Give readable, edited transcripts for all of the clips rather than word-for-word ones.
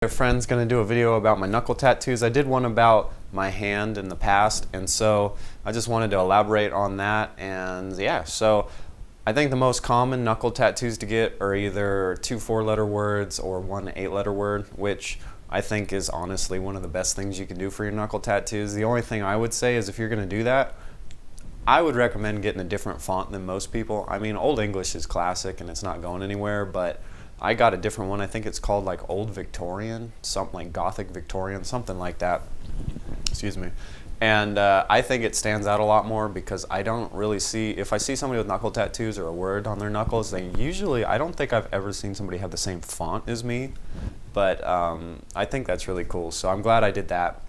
A friend's gonna do a video about my knuckle tattoos. I did one about my hand in the past, and so I just wanted to elaborate on that. And yeah, so I think the most common knuckle tattoos to get are either 2 4-letter words or 1 8-letter word, which I think is honestly one of the best things you can do for your knuckle tattoos. The only thing I would say is if you're gonna do that, I would recommend getting a different font than most people. I mean, Old English is classic and it's not going anywhere, but I got a different one. I think it's called like Old Victorian, something like Gothic Victorian, something like that. Excuse me. And I think it stands out a lot more because I don't really see, if I see somebody with knuckle tattoos or a word on their knuckles, they usually, I don't think I've ever seen somebody have the same font as me, but I think that's really cool. So I'm glad I did that.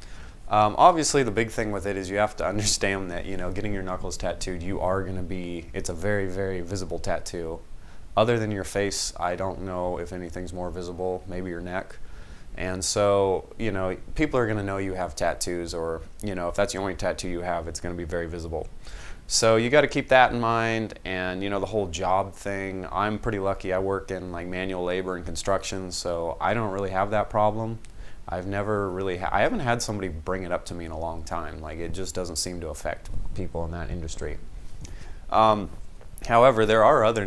Obviously the big thing with it is you have to understand that, you know, getting your knuckles tattooed, you are going to be, it's a very, very visible tattoo. Other than your face, I don't know if anything's more visible, maybe your neck. And so, you know, people are going to know you have tattoos, or, you know, if that's the only tattoo you have, it's going to be very visible. So you got to keep that in mind. And, you know, the whole job thing, I'm pretty lucky. I work in like manual labor and construction, so I don't really have that problem. I've never really, I haven't had somebody bring it up to me in a long time. Like, it just doesn't seem to affect people in that industry. However, there are other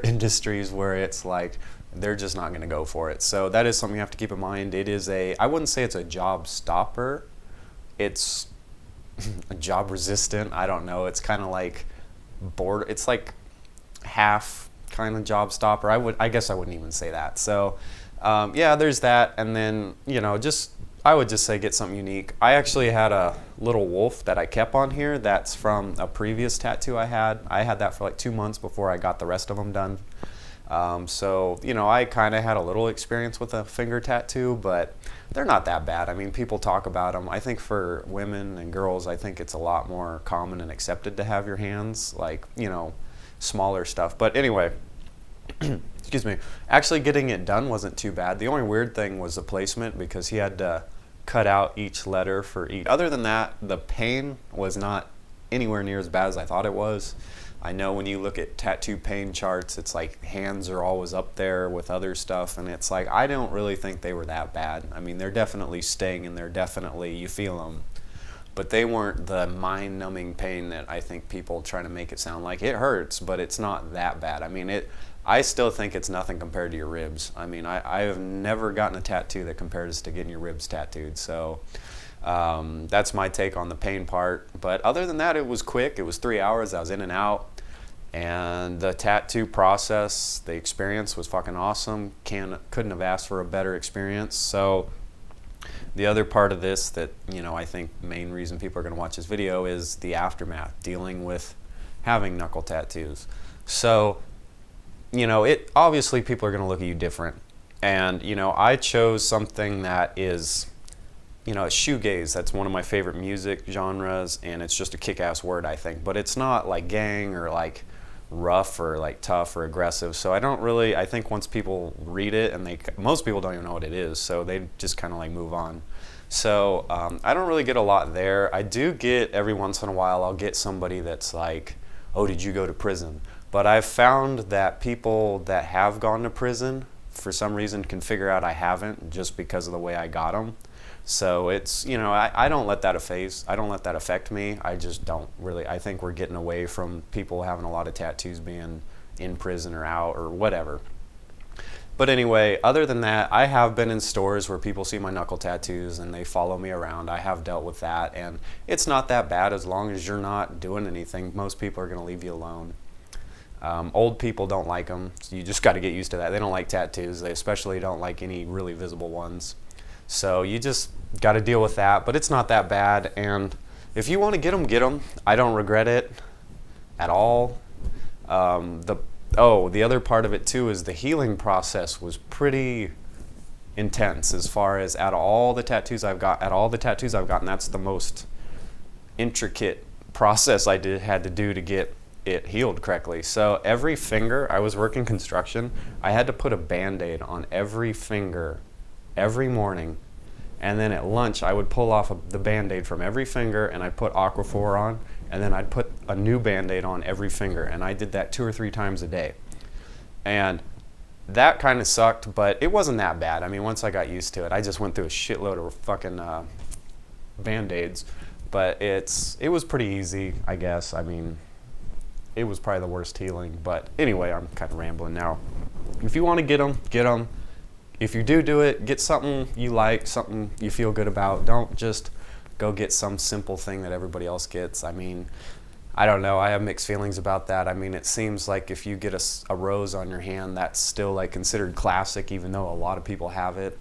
industries where it's like they're just not going to go for it. So that is something you have to keep in mind. It is I wouldn't say it's a job stopper. It's a job resistant. I don't know. It's kind of like it's like half kind of job stopper. I guess I wouldn't even say that. So yeah, there's that. And then, you know, I would just say get something unique. I actually had a little wolf that I kept on here that's from a previous tattoo I had. I had that for like 2 months before I got the rest of them done. So, you know, I kind of had a little experience with a finger tattoo, but they're not that bad. I mean, people talk about them. I think for women and girls, I think it's a lot more common and accepted to have your hands, like, you know, smaller stuff. But anyway, excuse me, actually getting it done wasn't too bad. The only weird thing was the placement, because he had to cut out each letter for each. Other than that, the pain was not anywhere near as bad as I thought it was. I know when you look at tattoo pain charts, it's like hands are always up there with other stuff, and it's like, I don't really think they were that bad. I mean, they're definitely sting, and they're definitely, you feel them, but they weren't the mind-numbing pain that I think people try to make it sound like. It hurts, but it's not that bad. I mean, I still think it's nothing compared to your ribs. I mean, I have never gotten a tattoo that compares to getting your ribs tattooed. So that's my take on the pain part. But other than that, it was quick. It was 3 hours. I was in and out. And the tattoo process, the experience was fucking awesome. Couldn't have asked for a better experience. So the other part of this that, you know, I think main reason people are going to watch this video is the aftermath, dealing with having knuckle tattoos. So, you know, obviously people are going to look at you different. And, you know, I chose something that is, you know, shoegaze. That's one of my favorite music genres, and it's just a kick-ass word, I think. But it's not like gang or like rough or like tough or aggressive. So I think once people read it, and most people don't even know what it is, so they just kind of like move on. So I don't really get a lot there. I do get every once in a while, I'll get somebody that's like, oh, did you go to prison? But I've found that people that have gone to prison, for some reason, can figure out I haven't, just because of the way I got them. So it's, you know, I don't let that affect me. I just don't really. I think we're getting away from people having a lot of tattoos being in prison or out or whatever. But anyway, other than that, I have been in stores where people see my knuckle tattoos and they follow me around. I have dealt with that, and it's not that bad as long as you're not doing anything. Most people are going to leave you alone. Old people don't like them, so you just got to get used to that. They don't like tattoos. They especially don't like any really visible ones. So you just got to deal with that, but it's not that bad. And if you want to get them. I don't regret it at all. The other part of it too is the healing process was pretty intense. As far as out of all the tattoos I've gotten, that's the most intricate process I had to do to get it healed correctly. So every finger, I was working construction, I had to put a Band-Aid on every finger every morning, and then at lunch I would pull off the Band-Aid from every finger, and I'd put Aquaphor on, and then I'd put a new Band-Aid on every finger, and I did that 2 or 3 times a day. And that kind of sucked, but it wasn't that bad. I mean, once I got used to it, I just went through a shitload of fucking band-aids, but it was pretty easy, I guess. I mean, it was probably the worst healing, but anyway, I'm kind of rambling now. If you want to get them, get them. If you do it, get something you like, something you feel good about. Don't just go get some simple thing that everybody else gets. I mean, I don't know. I have mixed feelings about that. I mean, it seems like if you get a rose on your hand, that's still like considered classic, even though a lot of people have it.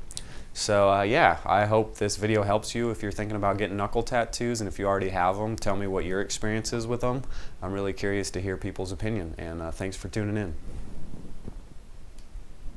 So yeah, I hope this video helps you if you're thinking about getting knuckle tattoos, and if you already have them, tell me what your experience is with them. I'm really curious to hear people's opinion, and thanks for tuning in.